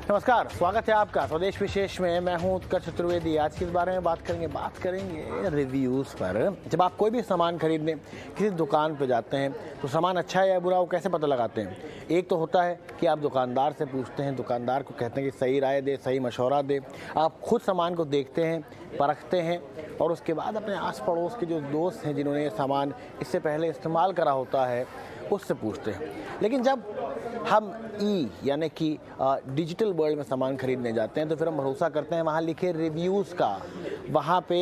नमस्कार, स्वागत है आपका स्वदेश विशेष में। मैं हूं उत्कर्ष चतुर्वेदी। आज किस बारे में बात करेंगे रिव्यूज़ पर। जब आप कोई भी सामान खरीदने किसी दुकान पर जाते हैं तो सामान अच्छा है या बुरा वो कैसे पता लगाते हैं? एक तो होता है कि आप दुकानदार से पूछते हैं, दुकानदार को कहते हैं कि सही राय दे, सही मशवरा दे। आप खुद सामान को देखते हैं, परखते हैं और उसके बाद अपने आस पड़ोस के जो दोस्त हैं जिन्होंने ये सामान इससे पहले इस्तेमाल करा होता है उससे पूछते हैं। लेकिन जब हम यानी कि डिजिटल वर्ल्ड में सामान खरीदने जाते हैं तो फिर हम भरोसा करते हैं वहाँ लिखे रिव्यूज़ का। वहाँ पे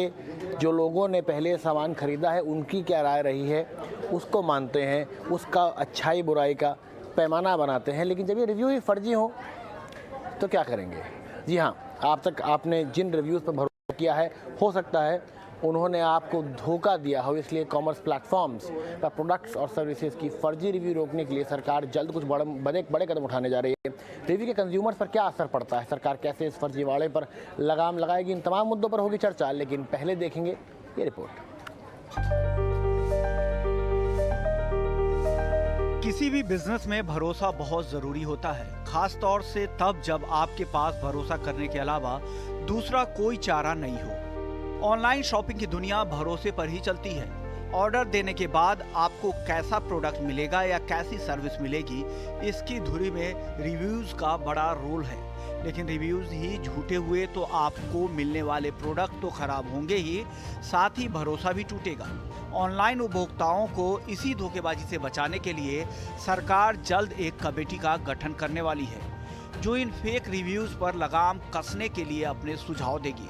जो लोगों ने पहले सामान खरीदा है उनकी क्या राय रही है उसको मानते हैं, उसका अच्छाई बुराई का पैमाना बनाते हैं। लेकिन जब ये रिव्यू ही फर्जी हो तो क्या करेंगे? जी हाँ, आपने जिन रिव्यूज़ पर भरोसा किया है हो सकता है उन्होंने आपको धोखा दिया हो। इसलिए कॉमर्स प्लेटफॉर्म्स पर प्रोडक्ट्स और सर्विसेज की फर्जी रिव्यू रोकने के लिए सरकार जल्द कुछ बड़े कदम उठाने जा रही है। रिव्यू के कंज्यूमर्स पर क्या असर पड़ता है, सरकार कैसे इस फर्जीवाड़े पर लगाम लगाएगी, इन तमाम मुद्दों पर होगी चर्चा। लेकिन पहले देखेंगे ये रिपोर्ट। किसी भी बिजनेस में भरोसा बहुत जरूरी होता है, खास तौर से तब जब आपके पास भरोसा करने के अलावा दूसरा कोई चारा नहीं हो। ऑनलाइन शॉपिंग की दुनिया भरोसे पर ही चलती है। ऑर्डर देने के बाद आपको कैसा प्रोडक्ट मिलेगा या कैसी सर्विस मिलेगी, इसकी धुरी में रिव्यूज का बड़ा रोल है। लेकिन रिव्यूज ही झूठे हुए तो आपको मिलने वाले प्रोडक्ट तो खराब होंगे ही, साथ ही भरोसा भी टूटेगा। ऑनलाइन उपभोक्ताओं को इसी धोखेबाजी से बचाने के लिए सरकार जल्द एक कमेटी का गठन करने वाली है, जो इन फेक रिव्यूज पर लगाम कसने के लिए अपने सुझाव देगी।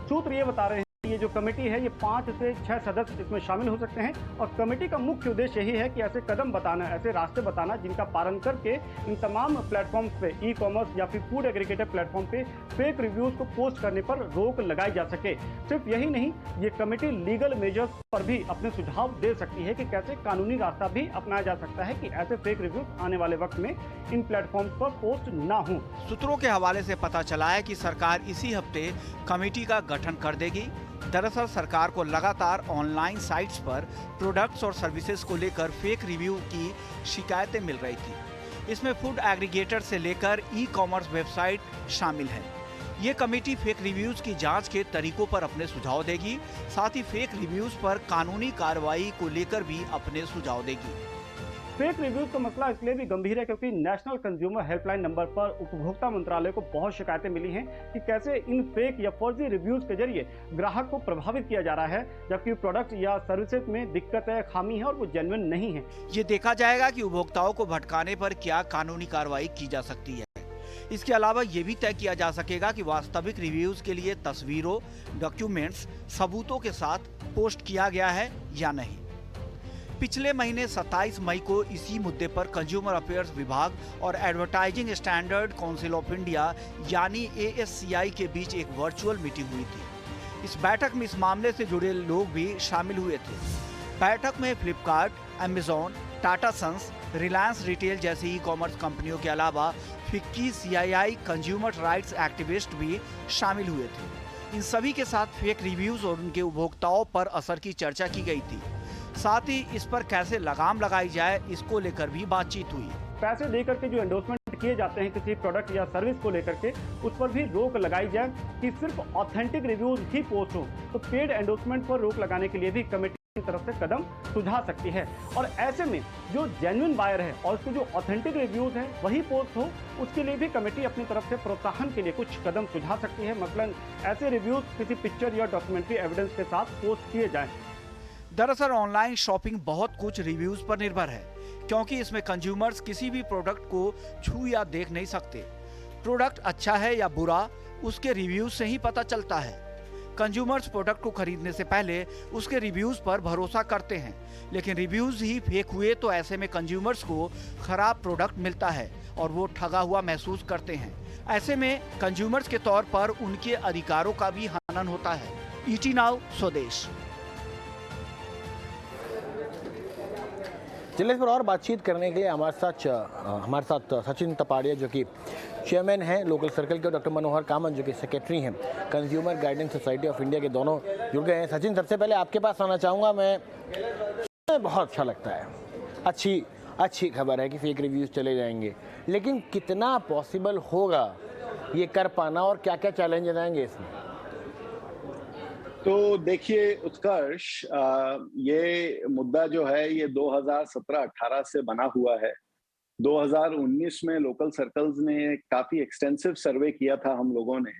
सूत्र ये बता रहे हैं कि ये जो कमेटी है ये 5 से 6 सदस्य इसमें शामिल हो सकते हैं और कमेटी का मुख्य उद्देश्य यही है कि ऐसे कदम बताना, ऐसे रास्ते बताना जिनका पालन करके इन तमाम प्लेटफॉर्म्स पे, ई कॉमर्स या फिर फूड एग्रीगेटर प्लेटफॉर्म पे फेक रिव्यूज को पोस्ट करने पर रोक लगाई जा सके। सिर्फ यही नहीं, ये कमेटी लीगल मेजर्स पर भी अपने सुझाव दे सकती है कि कैसे कानूनी रास्ता भी अपनाया जा सकता है कि ऐसे फेक रिव्यूज आने वाले वक्त में इन प्लेटफॉर्म्स पर पोस्ट ना हो। सूत्रों के हवाले से पता चला है कि सरकार इसी हफ्ते कमेटी का गठन कर देगी। दरअसल सरकार को लगातार ऑनलाइन साइट्स पर प्रोडक्ट्स और सर्विसेज को लेकर फेक रिव्यू की शिकायतें मिल रही थी। इसमें फूड एग्रीगेटर से लेकर ई कॉमर्स वेबसाइट शामिल है। ये कमेटी फेक रिव्यूज की जांच के तरीकों पर अपने सुझाव देगी, साथ ही फेक रिव्यूज पर कानूनी कार्रवाई को लेकर भी अपने सुझाव देगी। फेक रिव्यूज का मसला इसलिए भी गंभीर है क्योंकि नेशनल कंज्यूमर हेल्पलाइन नंबर पर उपभोक्ता मंत्रालय को बहुत शिकायतें मिली हैं कि कैसे इन फेक या फर्जी रिव्यूज के जरिए ग्राहक को प्रभावित किया जा रहा है, जबकि प्रोडक्ट या सर्विसेज में दिक्कत है, खामी है और वो जेन्युइन नहीं है। ये देखा जाएगा कि उपभोक्ताओं को भटकाने पर क्या कानूनी कार्रवाई की जा सकती है। इसके अलावा ये भी तय किया जा सकेगा कि वास्तविक रिव्यूज के लिए तस्वीरों, डॉक्यूमेंट्स, सबूतों के साथ पोस्ट किया गया है या नहीं। पिछले महीने 27 मई को इसी मुद्दे पर कंज्यूमर अफेयर्स विभाग और advertising standard council of India यानी ASCI के बीच एक वर्चुअल मीटिंग हुई थी। इस बैठक में इस मामले से जुड़े लोग भी शामिल हुए थे। बैठक में Flipkart, Amazon, Tata Sons, Reliance Retail जैसी ई कॉमर्स कंपनियों के अलावा FICCI, CII, consumer rights activist भी शामिल हुए थे। इन सभी के साथ फेक रिव्यूज और उनके उपभोक्ताओं पर असर की चर्चा की गई थी। साथ ही इस पर कैसे लगाम लगाई जाए, इसको लेकर भी बातचीत हुई। पैसे देकर के जो एंडोर्समेंट किए जाते हैं किसी प्रोडक्ट या सर्विस को लेकर के, उस पर भी रोक लगाई जाए कि सिर्फ ऑथेंटिक रिव्यूज ही पोस्ट हो। तो पेड एंडोर्समेंट पर रोक लगाने के लिए भी कमेटी की तरफ से कदम सुझा सकती है और ऐसे में जो जेन्युइन बायर है और उसके जो ऑथेंटिक रिव्यूज हैं वही पोस्ट हो, उसके लिए भी कमेटी अपनी तरफ से प्रोत्साहन के लिए कुछ कदम सुझा सकती है। मसलन ऐसे रिव्यूज किसी पिक्चर या डॉक्यूमेंट्री एविडेंस के साथ पोस्ट किए जाएं। दरअसल ऑनलाइन शॉपिंग बहुत कुछ रिव्यूज पर निर्भर है, क्योंकि इसमें कंज्यूमर्स किसी भी प्रोडक्ट को छू या देख नहीं सकते। प्रोडक्ट अच्छा है या बुरा उसके रिव्यूज से ही पता चलता है। कंज्यूमर्स प्रोडक्ट को खरीदने से पहले उसके रिव्यूज पर भरोसा करते हैं, लेकिन रिव्यूज ही फेक हुए तो ऐसे में कंज्यूमर्स को खराब प्रोडक्ट मिलता है और वो ठगा हुआ महसूस करते हैं। ऐसे में कंज्यूमर्स के तौर पर उनके अधिकारों का भी हनन होता है। ET नाउ स्वदेश। चलिए इस पर और बातचीत करने के लिए हमारे साथ सचिन तपाड़िया जो कि चेयरमैन हैं लोकल सर्कल के, डॉक्टर मनोहर कामत जो कि सेक्रेटरी हैं consumer guidance society of India के, दोनों जुड़ गए हैं। सचिन, सबसे पहले आपके पास आना चाहूँगा मैं। बहुत अच्छा लगता है, अच्छी खबर है कि फेक रिव्यूज़ चले जाएंगे, लेकिन कितना पॉसिबल होगा ये कर पाना, और क्या क्या चैलेंजेस आएंगे इसमें? तो देखिए उत्कर्ष, ये मुद्दा जो है ये 2017-18 से बना हुआ है। 2019 में लोकल सर्कल्स ने काफी एक्सटेंसिव सर्वे किया था हम लोगों ने,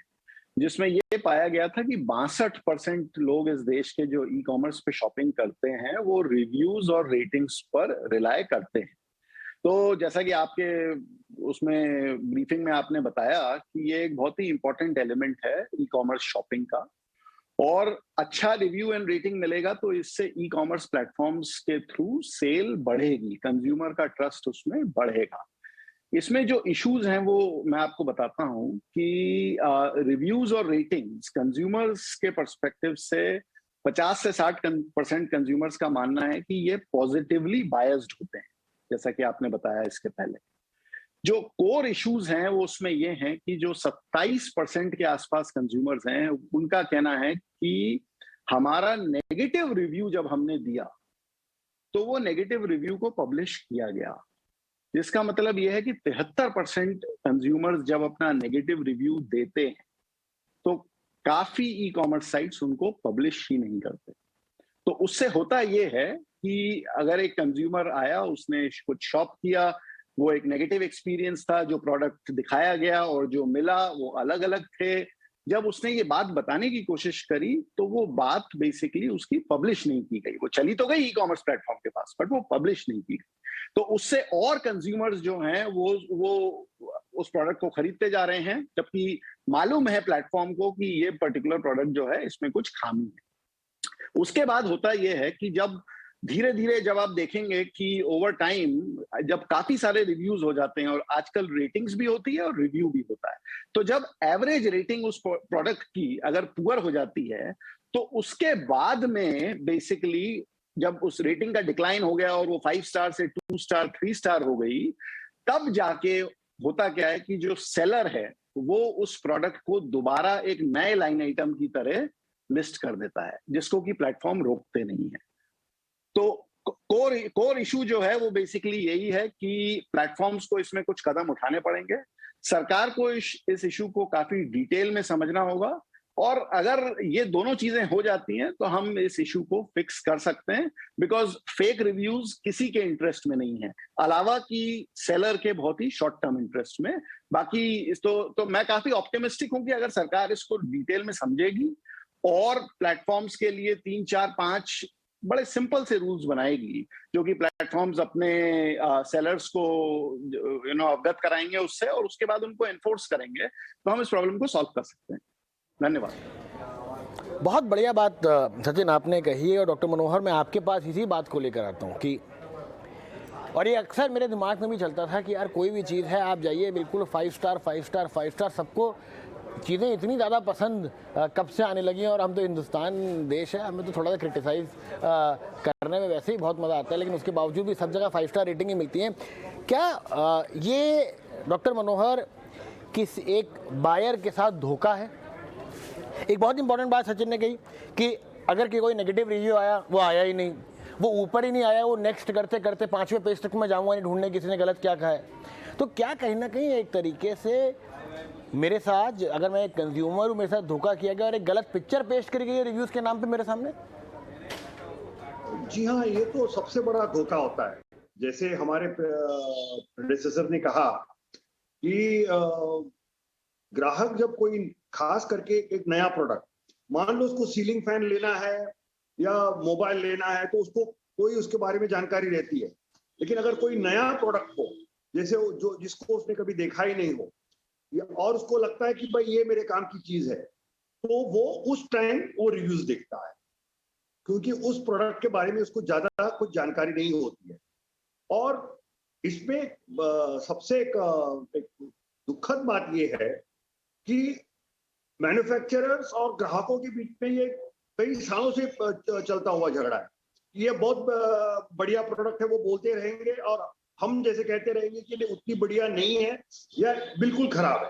जिसमें ये पाया गया था कि 62% लोग इस देश के जो ई कॉमर्स पे शॉपिंग करते हैं वो रिव्यूज और रेटिंग्स पर रिलाय करते हैं। तो जैसा कि आपके उसमें ब्रीफिंग में आपने बताया कि ये एक बहुत ही इंपॉर्टेंट एलिमेंट है ई कॉमर्स शॉपिंग का, और अच्छा रिव्यू एंड रेटिंग मिलेगा तो इससे ई कॉमर्स प्लेटफॉर्म्स के थ्रू सेल बढ़ेगी, कंज्यूमर का ट्रस्ट उसमें बढ़ेगा। इसमें जो इश्यूज हैं वो मैं आपको बताता हूं कि रिव्यूज और रेटिंग्स कंज्यूमर्स के पर्सपेक्टिव से 50 से 60% कंज्यूमर्स का मानना है कि ये पॉजिटिवली बायस्ड होते हैं, जैसा कि आपने बताया इसके पहले। जो कोर इश्यूज हैं वो उसमें ये हैं कि जो 27% के आसपास कंज्यूमर्स हैं उनका कहना है कि हमारा नेगेटिव रिव्यू जब हमने दिया तो वो नेगेटिव रिव्यू को पब्लिश किया गया, जिसका मतलब यह है कि 73% कंज्यूमर्स जब अपना नेगेटिव रिव्यू देते हैं तो काफी ई कॉमर्स साइट्स उनको पब्लिश ही नहीं करते। तो उससे होता यह है कि अगर एक कंज्यूमर आया, उसने कुछ शॉप किया, वो एक नेगेटिव एक्सपीरियंस था, जो प्रोडक्ट दिखाया गया और जो मिला वो अलग अलग थे। जब उसने ये बात बताने की कोशिश करी तो वो बात बेसिकली उसकी पब्लिश नहीं की गई। वो चली तो गई ई कॉमर्स प्लेटफॉर्म के पास, बट वो पब्लिश नहीं की गई। तो उससे और कंज्यूमर्स जो हैं वो उस प्रोडक्ट को खरीदते जा रहे हैं, जबकि मालूम है प्लेटफॉर्म को कि ये पर्टिकुलर प्रोडक्ट जो है इसमें कुछ खामी है। उसके बाद होता यह है कि जब धीरे धीरे जब आप देखेंगे कि ओवर टाइम जब काफी सारे रिव्यूज हो जाते हैं, और आजकल रेटिंग्स भी होती है और रिव्यू भी होता है, तो जब एवरेज रेटिंग उस प्रोडक्ट की अगर पुअर हो जाती है तो उसके बाद में बेसिकली जब उस रेटिंग का डिक्लाइन हो गया और वो 5 स्टार से 2 स्टार 3 स्टार हो गई, तब जाके होता क्या है कि जो सेलर है वो उस प्रोडक्ट को दोबारा एक नए लाइन आइटम की तरह लिस्ट कर देता है, जिसको कि प्लेटफॉर्म रोकते नहीं है। तो कोर इशू जो है वो बेसिकली यही है कि प्लेटफॉर्म्स को इसमें कुछ कदम उठाने पड़ेंगे। सरकार को इस इशू को काफी डिटेल में समझना होगा, और अगर ये दोनों चीजें हो जाती हैं तो हम इस इशू को फिक्स कर सकते हैं, बिकॉज फेक रिव्यूज किसी के इंटरेस्ट में नहीं है, अलावा कि सेलर के बहुत ही शॉर्ट टर्म इंटरेस्ट में। बाकी तो मैं काफी ऑप्टिमिस्टिक हूं कि अगर सरकार इसको डिटेल में समझेगी और प्लेटफॉर्म्स के लिए 3, 4, 5 बड़े सिंपल से रूल्स बनाएगी, जो कि प्लेटफॉर्म्स अपने सेलर्स को अवगत कराएंगे उससे, और उसके बाद उनको एनफोर्स करेंगे, तो हम इस प्रॉब्लम को सॉल्व कर सकते हैं। धन्यवाद। बहुत बढ़िया बात सचिन आपने कही है, और डॉक्टर मनोहर मैं आपके पास इसी बात को लेकर आता हूँ कि, और ये अक्सर मेरे दिमाग में भी चलता था कि यार कोई भी चीज़ है आप जाइए बिल्कुल 5 स्टार 5 स्टार 5 स्टार, सबको चीज़ें इतनी ज़्यादा पसंद कब से आने लगी हैं, और हम तो हिंदुस्तान देश है, हमें तो थोड़ा सा क्रिटिसाइज़ करने में वैसे ही बहुत मज़ा आता है, लेकिन उसके बावजूद भी सब जगह 5 स्टार रेटिंग ही मिलती हैं। क्या ये डॉक्टर मनोहर किस एक बायर के साथ धोखा है? एक बहुत इंपॉर्टेंट बात सचिन ने कही कि अगर कोई नेगेटिव रिव्यू आया, वो आया ही नहीं, वो ऊपर ही नहीं आया, वो नेक्स्ट करते करते 5वें पेज तक मैं जाऊँगा नहीं ढूंढने किसी ने गलत क्या कहा है। तो क्या कहीं ना कहीं एक तरीके से मेरे साथ, अगर मैं एक कंज्यूमर हूँ, मेरे साथ धोखा किया गया और एक गलत पिक्चर पेश करी गई रिव्यूज के नाम पे मेरे सामने? जी हाँ, ये तो सबसे बड़ा धोखा होता है। जैसे हमारे प्रेडेसेसर ने कहा कि ग्राहक जब कोई खास करके एक नया प्रोडक्ट, मान लो उसको सीलिंग फैन लेना है या मोबाइल लेना है, तो उसको कोई उसके बारे में जानकारी रहती है, लेकिन अगर कोई नया प्रोडक्ट हो, जैसे जो जिसको उसने कभी देखा ही नहीं हो, और उसको लगता है कि भाई ये मेरे काम की चीज है, तो वो उस टाइम वो रिव्यूज देखता है, क्योंकि उस प्रोडक्ट के बारे में उसको ज्यादा कुछ जानकारी नहीं होती है। और इसमें सबसे एक दुखद बात ये है कि मैन्युफैक्चरर्स और ग्राहकों के बीच में ये कई सालों से चलता हुआ झगड़ा है। ये बहुत बढ़िया प्रोडक्ट है, वो बोलते रहेंगे, और हम जैसे कहते रहेंगे कि ये उतनी बढ़िया नहीं है या बिल्कुल खराब है।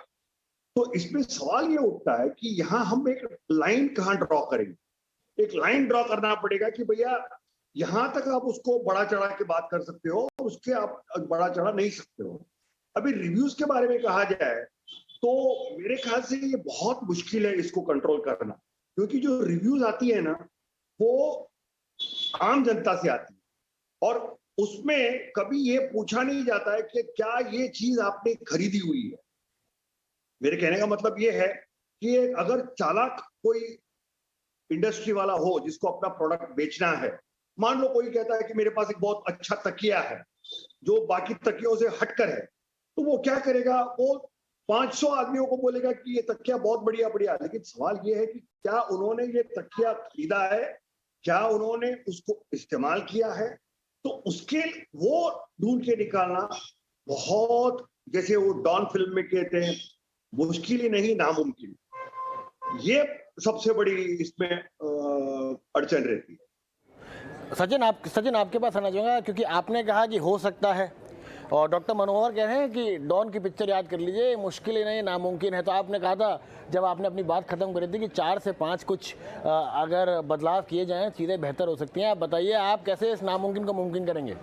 तो इसमें सवाल ये उठता है कि यहाँ हम एक लाइन कहाँ ड्रॉ करेंगे। एक लाइन ड्रॉ करना पड़ेगा कि भैया यहाँ तक आप उसको बड़ा चढ़ा के बात कर सकते हो, उसके आप बड़ा चढ़ा नहीं सकते हो। अभी रिव्यूज के बारे में कहा जाए तो मेरे ख्याल से ये बहुत मुश्किल है इसको कंट्रोल करना, क्योंकि जो रिव्यूज आती है ना वो आम जनता से आती है और उसमें कभी ये पूछा नहीं जाता है कि क्या ये चीज आपने खरीदी हुई है। मेरे कहने का मतलब ये है कि अगर चालाक कोई इंडस्ट्री वाला हो जिसको अपना प्रोडक्ट बेचना है, मान लो कोई कहता है कि मेरे पास एक बहुत अच्छा तकिया है जो बाकी तकियों से हटकर है, तो वो क्या करेगा, वो 500 आदमियों को बोलेगा कि ये तकिया बहुत बढ़िया बढ़िया। लेकिन सवाल ये है कि क्या उन्होंने ये तकिया खरीदा है, क्या उन्होंने उसको इस्तेमाल किया है? तो उसके वो ढूंढ के निकालना बहुत, जैसे वो डॉन फिल्म में कहते हैं, मुश्किल ही नहीं नामुमकिन। ये सबसे बड़ी इसमें अड़चन रहती है। सचिन आपके पास आना चाहूँगा, क्योंकि आपने कहा कि हो सकता है और डॉक्टर मनोहर कह रहे हैं कि डॉन की पिक्चर याद कर लीजिए, मुश्किल ही नहीं नामुमकिन है। तो आपने कहा था जब आपने अपनी बात खत्म करी थी कि 4 से 5 कुछ अगर बदलाव किए जाएं चीज़ें बेहतर हो सकती हैं। आप बताइए, आप कैसे इस नामुमकिन को मुमकिन करेंगे?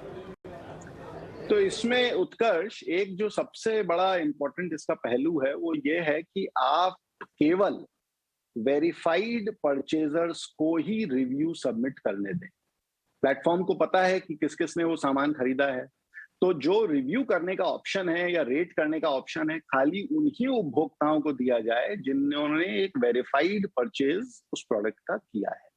तो इसमें उत्कर्ष, एक जो सबसे बड़ा इंपॉर्टेंट इसका पहलू है वो ये है कि आप केवल वेरीफाइड परचेजर्स को ही रिव्यू सबमिट करने दें। प्लेटफॉर्म को पता है कि किस किस ने वो सामान खरीदा है, तो जो रिव्यू करने का ऑप्शन है या रेट करने का ऑप्शन है खाली उन्हीं उपभोक्ताओं को दिया जाए जिन्होंने एक वेरीफाइड परचेज उस प्रोडक्ट का किया है।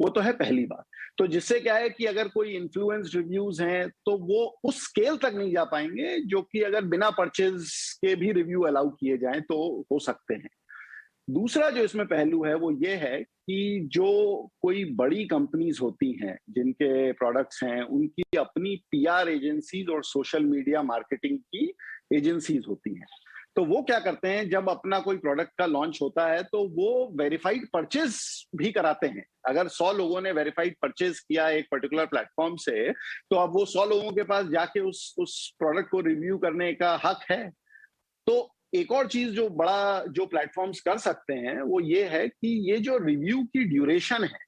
वो तो है पहली बात। तो जिससे क्या है कि अगर कोई इन्फ्लुएंस रिव्यूज हैं तो वो उस स्केल तक नहीं जा पाएंगे जो कि अगर बिना परचेज के भी रिव्यू अलाउ किए जाएं तो हो सकते हैं। दूसरा जो इसमें पहलू है वो ये है कि जो कोई बड़ी कंपनीज होती हैं जिनके प्रोडक्ट्स हैं, उनकी अपनी पीआर एजेंसीज और सोशल मीडिया मार्केटिंग की एजेंसीज होती हैं। तो वो क्या करते हैं, जब अपना कोई प्रोडक्ट का लॉन्च होता है तो वो वेरीफाइड परचेज भी कराते हैं। अगर 100 लोगों ने वेरीफाइड परचेज किया एक पर्टिकुलर प्लेटफॉर्म से, तो अब वो 100 लोगों के पास जाके उस प्रोडक्ट को रिव्यू करने का हक है। तो एक और चीज जो प्लेटफॉर्म्स कर सकते हैं वो ये है कि ये जो रिव्यू की ड्यूरेशन है,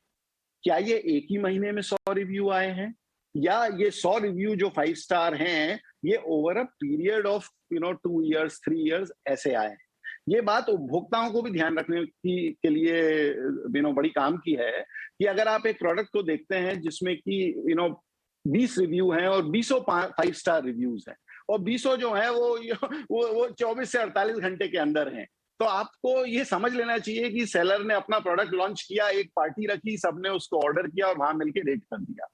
क्या ये एक ही महीने में 100 रिव्यू आए हैं या ये 100 रिव्यू जो 5 स्टार हैं ये over a period of 2 years 3 years ऐसे आए हैं। ये बात उपभोक्ताओं को भी ध्यान रखने के लिए बड़ी काम की है कि अगर आप एक प्रोडक्ट को देखते हैं जिसमें कि 20 रिव्यू हैं और 20 5 स्टार रिव्यूज हैं और 20 जो है वो 24 से 48 घंटे के अंदर हैं, तो आपको ये समझ लेना चाहिए कि सेलर ने अपना प्रोडक्ट लॉन्च किया, एक पार्टी रखी, सबने उसको ऑर्डर किया और वहां मिलके रेट कर दिया।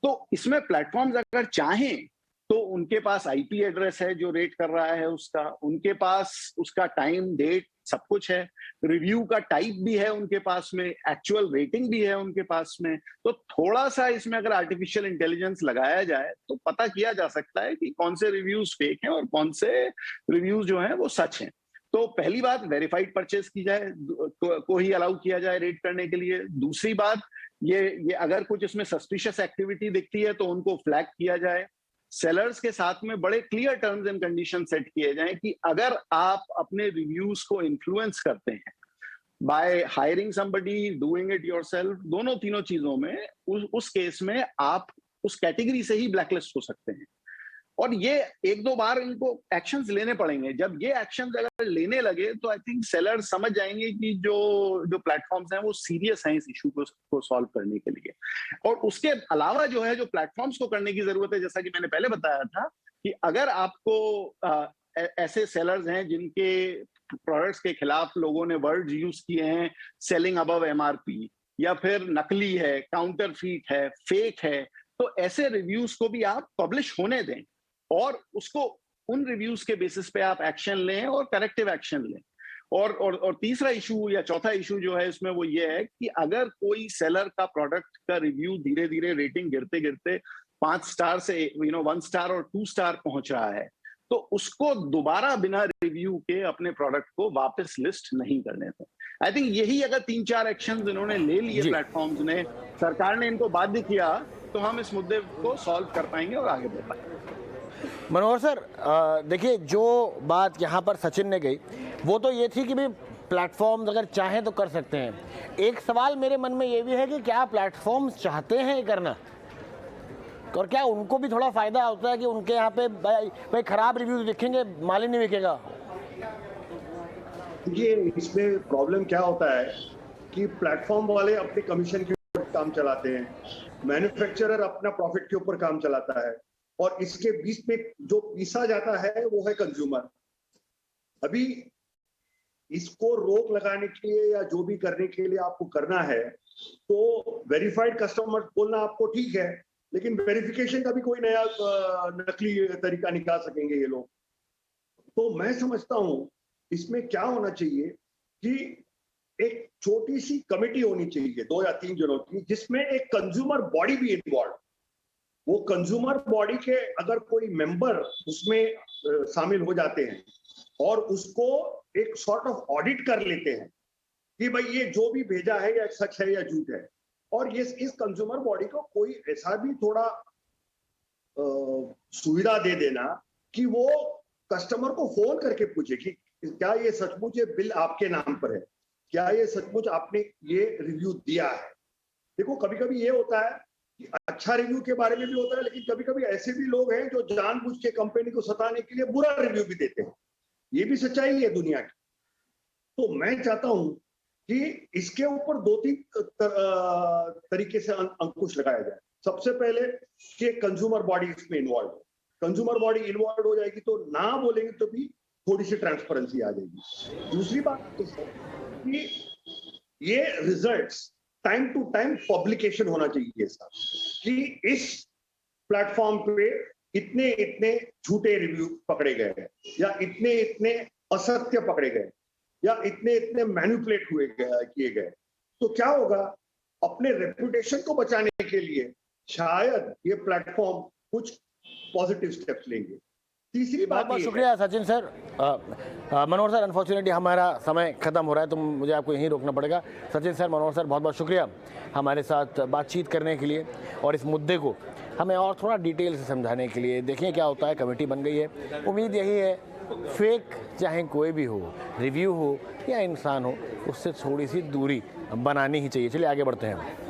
तो इसमें प्लेटफॉर्म्स अगर चाहें तो उनके पास आईपी एड्रेस है जो रेट कर रहा है उसका, उनके पास उसका टाइम डेट सब कुछ है, रिव्यू का टाइप भी है उनके पास में, एक्चुअल रेटिंग भी है उनके पास में। तो थोड़ा सा इसमें अगर आर्टिफिशियल इंटेलिजेंस लगाया जाए तो पता किया जा सकता है कि कौन से रिव्यूज फेक हैं और कौन से रिव्यूज जो हैं वो सच हैं। तो पहली बात, वेरीफाइड परचेज की जाए, को ही अलाउ किया जाए रेट करने के लिए। दूसरी बात, ये अगर कुछ इसमें सस्पिशियस एक्टिविटी दिखती है तो उनको फ्लैग किया जाए। सेलर्स के साथ में बड़े clear terms and condition set किए जाएं कि अगर आप अपने रिव्यूज को इन्फ्लुएंस करते हैं by hiring somebody, doing it yourself, दोनों तीनों चीजों में उस केस में आप उस कैटेगरी से ही ब्लैकलिस्ट हो सकते हैं। और ये 1-2 बार इनको एक्शंस लेने पड़ेंगे। जब ये एक्शंस अगर लेने लगे तो आई थिंक सेलर्स समझ जाएंगे कि जो प्लेटफॉर्म्स हैं वो सीरियस हैं इस इशू को सॉल्व करने के लिए। और उसके अलावा जो है, जो प्लेटफॉर्म्स को करने की जरूरत है, जैसा कि मैंने पहले बताया था कि अगर आपको ऐसे सेलर्स हैं जिनके प्रोडक्ट्स के खिलाफ लोगों ने वर्ड्स यूज किए हैं, सेलिंग अबव एमआरपी, या फिर नकली है, काउंटरफीट है, फेक है, तो ऐसे रिव्यूज को भी आप पब्लिश होने दें और उसको उन रिव्यूज के बेसिस पे आप एक्शन लें और करेक्टिव एक्शन लें। और तीसरा इशू या चौथा इशू जो है इसमें वो ये है कि अगर कोई सेलर का प्रोडक्ट का रिव्यू धीरे धीरे रेटिंग गिरते गिरते 5 स्टार से 1 स्टार और 2 स्टार पहुंच रहा है, तो उसको दोबारा बिना रिव्यू के अपने प्रोडक्ट को वापस लिस्ट नहीं करने दें। आई थिंक यही अगर 3-4 एक्शन इन्होंने ले लिए प्लेटफॉर्म्स ने, सरकार ने इनको बाध्य किया, तो हम इस मुद्दे को सॉल्व कर पाएंगे और आगे बढ़ पाएंगे। मनोहर सर, देखिए जो बात यहाँ पर सचिन ने कही वो तो ये थी कि भाई प्लेटफॉर्म्स अगर चाहें तो कर सकते हैं। एक सवाल मेरे मन में ये भी है कि क्या प्लेटफॉर्म्स चाहते हैं ये करना, और क्या उनको भी थोड़ा फायदा होता है कि उनके यहाँ पे भाई खराब रिव्यूज दिखेंगे, माल ही नहीं बिकेगा। देखिए, इसमें प्रॉब्लम क्या होता है कि प्लेटफॉर्म वाले अपने कमीशन के ऊपर काम चलाते हैं, मैन्युफैक्चरर अपना प्रॉफिट के ऊपर काम चलाता है, और इसके बीच में जो पीसा जाता है वो है कंज्यूमर। अभी इसको रोक लगाने के लिए या जो भी करने के लिए आपको करना है, तो वेरीफाइड कस्टमर बोलना आपको ठीक है, लेकिन वेरिफिकेशन का भी कोई नया नकली तरीका निकाल सकेंगे ये लोग। तो मैं समझता हूं इसमें क्या होना चाहिए कि एक छोटी सी कमेटी होनी चाहिए 2 या 3 जनों की, जिसमें एक कंज्यूमर बॉडी भी इन्वॉल्व। वो कंज्यूमर बॉडी के अगर कोई मेंबर उसमें शामिल हो जाते हैं और उसको एक सॉर्ट ऑफ ऑडिट कर लेते हैं कि भाई ये जो भी भेजा है या सच है या झूठ है, और ये इस कंज्यूमर बॉडी को कोई ऐसा भी थोड़ा सुविधा दे देना कि वो कस्टमर को फोन करके पूछे कि क्या ये सचमुच ये बिल आपके नाम पर है, क्या ये सचमुच आपने ये रिव्यू दिया है। देखो, कभी कभी ये होता है कि अच्छा रिव्यू के बारे में भी होता है, लेकिन कभी कभी ऐसे भी लोग हैं जो जानबूझ के कंपनी को सताने के लिए बुरा रिव्यू भी देते हैं। ये भी सच्चाई है दुनिया की। तो मैं चाहता हूं कि इसके ऊपर 2-3 तरीके से अंकुश लगाया जाए। सबसे पहले कि कंज्यूमर बॉडी इसमें इन्वॉल्व हो। कंज्यूमर बॉडी इन्वॉल्व हो जाएगी तो ना बोलेंगे तो भी थोड़ी सी ट्रांसपेरेंसी आ जाएगी। दूसरी बात कि ये results time to time publication होना चाहिए इसका, कि इस प्लेटफॉर्म पे इतने इतने झूठे रिव्यू पकड़े गए हैं, या इतने इतने असत्य पकड़े गए, या इतने इतने मैनिपुलेट किए गए। तो क्या होगा, अपने रेपुटेशन को बचाने के लिए शायद ये प्लेटफॉर्म कुछ पॉजिटिव स्टेप्स लेंगे। तीसरी बात, बहुत शुक्रिया सचिन सर। मनोहर सर, अनफॉर्चुनेटली हमारा समय खत्म हो रहा है तो मुझे आपको यहीं रोकना पड़ेगा। सचिन सर, मनोहर सर, बहुत बहुत शुक्रिया हमारे साथ बातचीत करने के लिए और इस मुद्दे को हमें और थोड़ा डिटेल से समझाने के लिए। देखिए क्या होता है, कमेटी बन गई है। उम्मीद यही है फेक चाहे कोई भी हो, रिव्यू हो या इंसान हो, उससे थोड़ी सी दूरी बनानी ही चाहिए। चलिए आगे बढ़ते हैं।